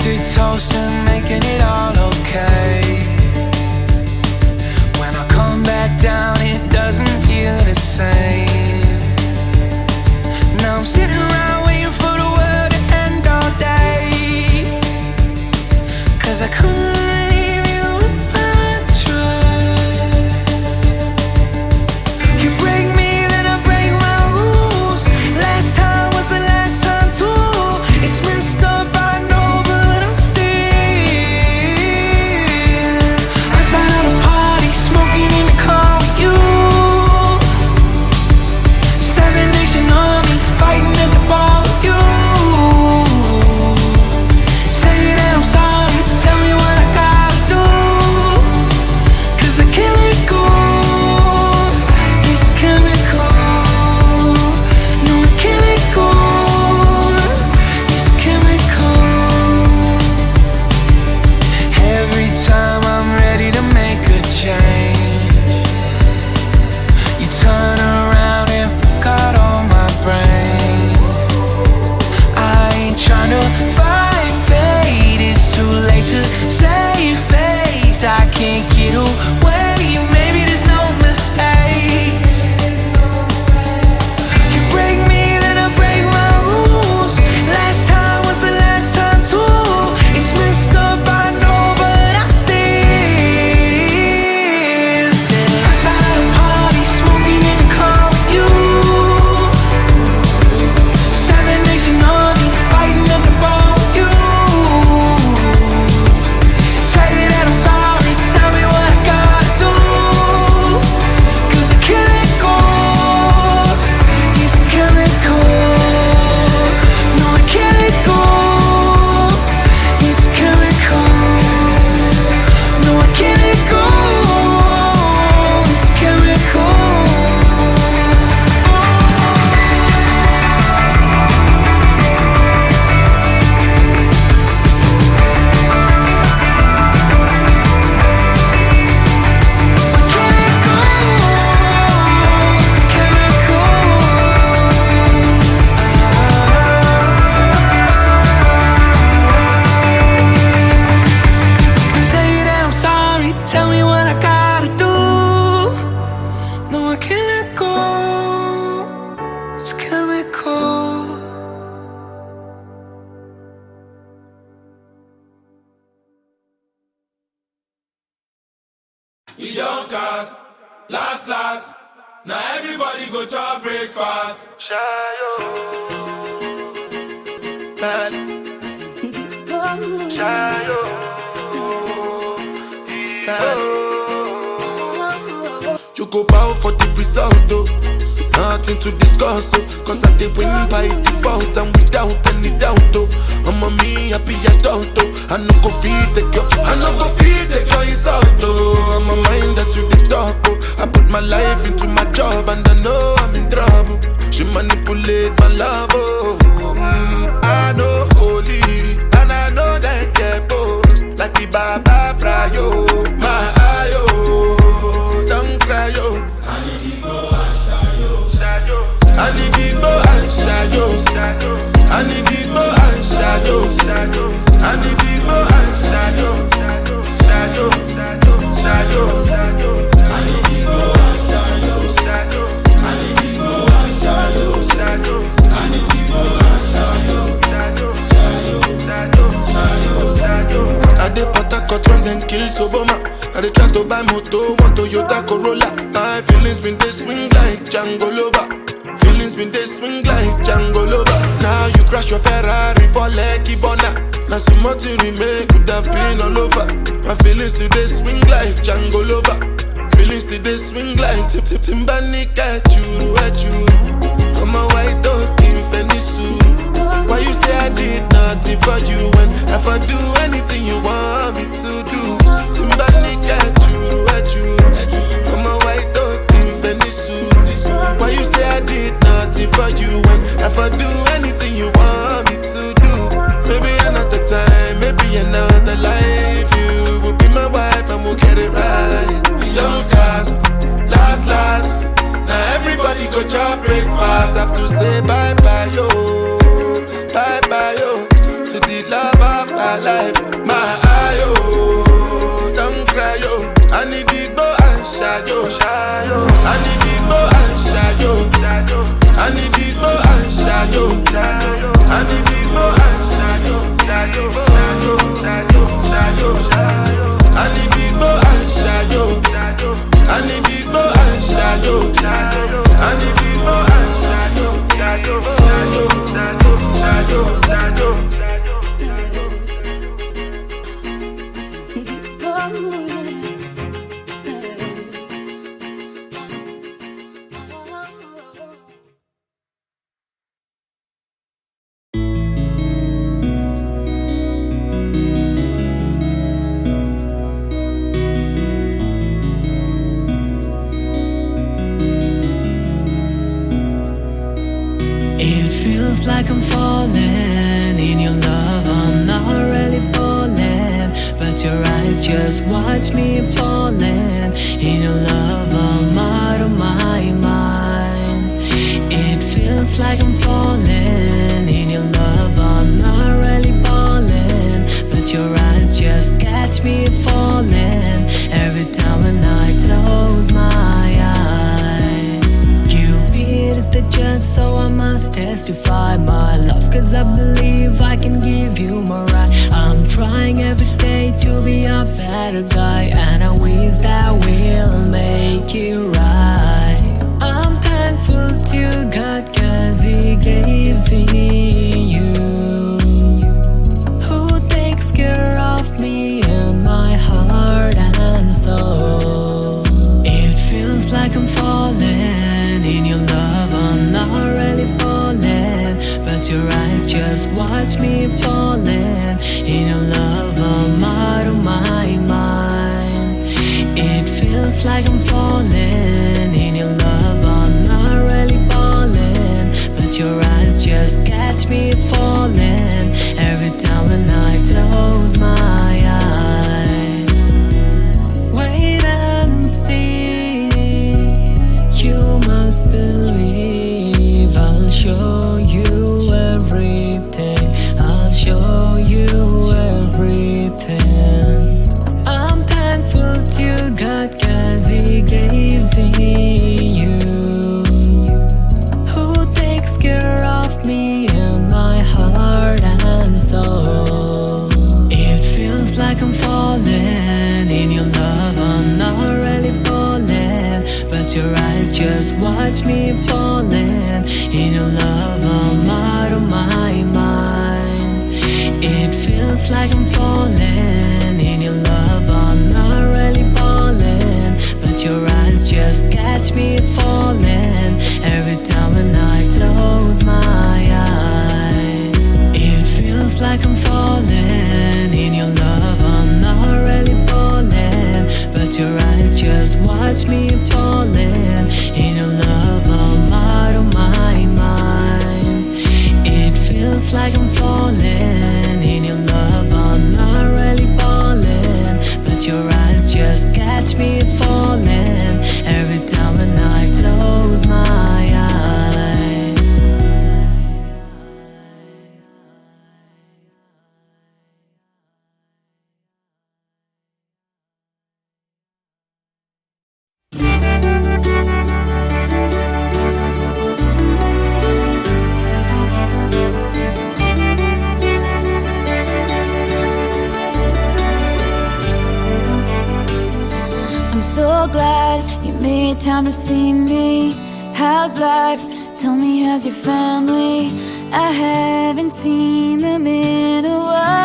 to toast and making it all okay. When I come back down, it doesn't feel the same. Now I'm sitting around waiting for the world to end all day, 'cause I couldn't leave you if I tried. You break me, then I break my rules. Last time was the last time too. It's messed up, I know, but I'm still outside of the party, smoking in the car with you. Seven Nation Army, fighting at the bar with you. Say that I'm sorry, tell me what I gotta do, 'cause I can't let go. It's chemical. No, I can't let go. It's chemical. Every time I'm ready to make a change, you turn around and fuck out all my brains. I ain't trying to fight fate, it's too late to save face. I can't get away, maybe there's no mistakes. You break me, then I break my rules. Last time was the last time too. It's messed up, I know, but I still outside of the party, smoking in the car with you. Seven Nation Army, fighting at the bar with you. Tell you that I'm sorry, tell me what I gotta do, 'cause I can't let go. It's chemical. No, I can't let go. It's chemical. No, I can't let go. It's chemical. Say that I'm sorry, tell me what I gotta do. No, I can't let go. It's chemical. We don't cast, last. Now everybody go to breakfast. Shayo. Shayo. You go bow for the result, oh. Nothing to discuss, oh. 'Cause I did win by default and without any doubt, oh. I'm a me happy adult, oh. I no go feed the girl, I no go feed the girl insult, oh. I'm a mind that's with the talk, oh. I put my life into my job and I know I'm in trouble. She manipulate my love, oh. I know holy and I know that get both. Like the Baba Frayo, my ayo, don't cry, yo. I need to go and shayo. I need to go and shayo. I need to go and shayo. I need to go and shayo. Shayo. I need to go and shayo. I need to go and shayo. I need to go and shayo. I dey Port Harcourt run then kill Soboma. I dey try to buy moto, want Toyota Corolla. My feelings been they swing like Django Lover. Feelings been they swing like Django Lover. Now you crash your Ferrari for Lucky Bona. Now so much you remake could have been all over. My feelings today swing like Django Lover. Feelings today swing like Timbani at you. I'm a white dog in Fenisu. Why you say I did nothing for you when if I do anything you want me to do? Timbani at you. I'm a white dog in Venice. Why you say I did nothing for you when if I do anything you want me to do? Maybe another time, maybe another life. You will be my wife and we'll get it right. Young cast, last. Now everybody go chop breakfast. Have to say bye bye yo, to the love for my life. My ayo, don't cry yo. I need big boy and shayo. I need big boy and shayo. I need big boy and shayo. I need big boy and shayo. I need big boy and shayo. I need big boy and shayo. I need big boy and shayo. It feels like I'm falling in your love. I'm not really falling, but your eyes just watch me falling in your love. I'm out of my mind. It feels like I'm falling in your love. I'm not really falling, but your eyes just catch me falling every time when I close my eyes. Cupid is the judge, so I must testify my love, cause I believe I can give you more right. I'm trying every day to be a better guy, and I wish that will make it right. I'm thankful to God cause He gave me you, who takes care of me and my heart and soul. It feels like I'm falling in your love. I'm not really falling, but your eyes just watch me falling in your love. I'm out of my mind. It feels like I'm falling in your love. I'm not really falling, but your eyes just catch me falling every time when I close my eyes. Wait and see, you must believe. I'll show you everything. I'll show you everything. I'm thankful to God cause He gave me you, who takes care of me and my heart and soul. It feels like I'm falling in your love. I'm not really falling, but your eyes just watch me falling in your love. I'm out of my mind. It feels like I'm falling in your love. I'm not really falling, but your eyes just catch me falling every time when I close my eyes. It feels like I'm falling in your love. I'm not really falling, but your eyes just watch me falling in your love. I'm out of my mind. It feels like I'm falling in your love. I'm not really falling, but your eyes just catch me falling every time when I close my eyes. I'm so glad you made time to see me. How's life? Tell me, how's your family? I haven't seen them in a while.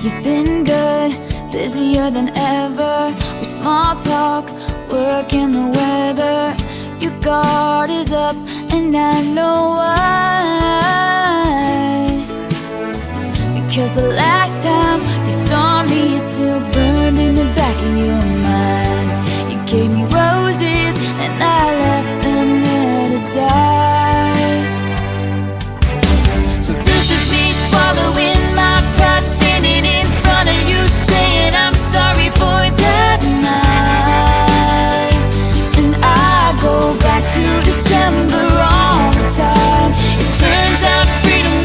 You've been good, busier than ever. We small talk, work and the weather. Your guard is up and I know why. Because the last time you saw me, it's still burned in the back of your mind. You gave me roses and I left them there to die. So this is me swallowing my pride, standing in front of you, saying I'm sorry for that night. And I go back to December all the time. It turns out freedom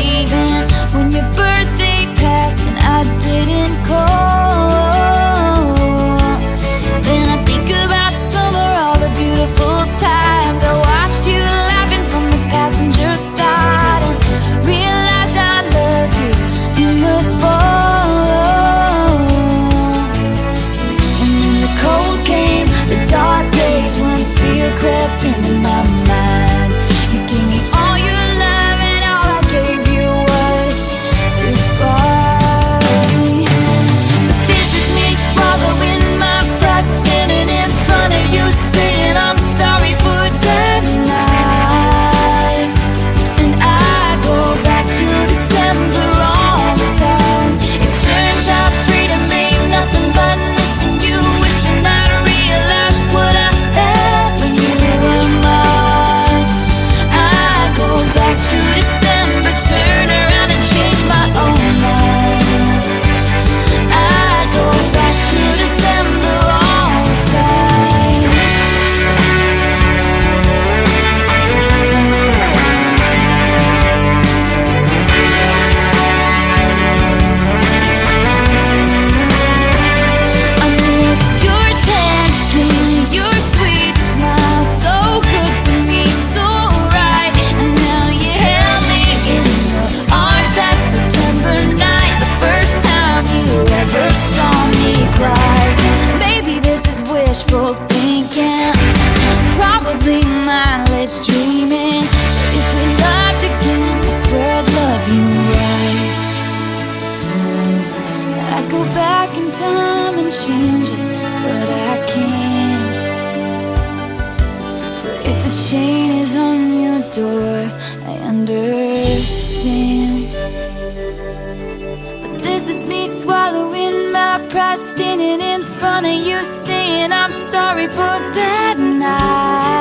leaving when your birthday passed and I didn't call. Then I think about the summer, all the beautiful times I watched you laughing from the passenger side, and realized I love you in the fall. And then the cold came, the dark days when fear crept into my mind. You gave me all your love and all I gave you was goodbye. So this is me swallowing my pride, standing in front of you saying I'm sorry for that night. And I go back to December all the time. It turns out freedom ain't nothing but missing you, wishing I'd realized what I had when you were mine. I go back to December, turn around and change my own mind. I go back to December all the time. I miss your tan skin, your sweet smile, so good to me, so right. And now you held me in your arms that September night, the first time you ever saw me cry. Maybe this is wishful thinking, probably mindless dreaming. But if we loved again, I swear I'd love you right. I'd go back in time and change it, but I can't. So if the chain is on your door, I understand. But this is me swallowing my pride, standing in front of you saying I'm sorry for that night.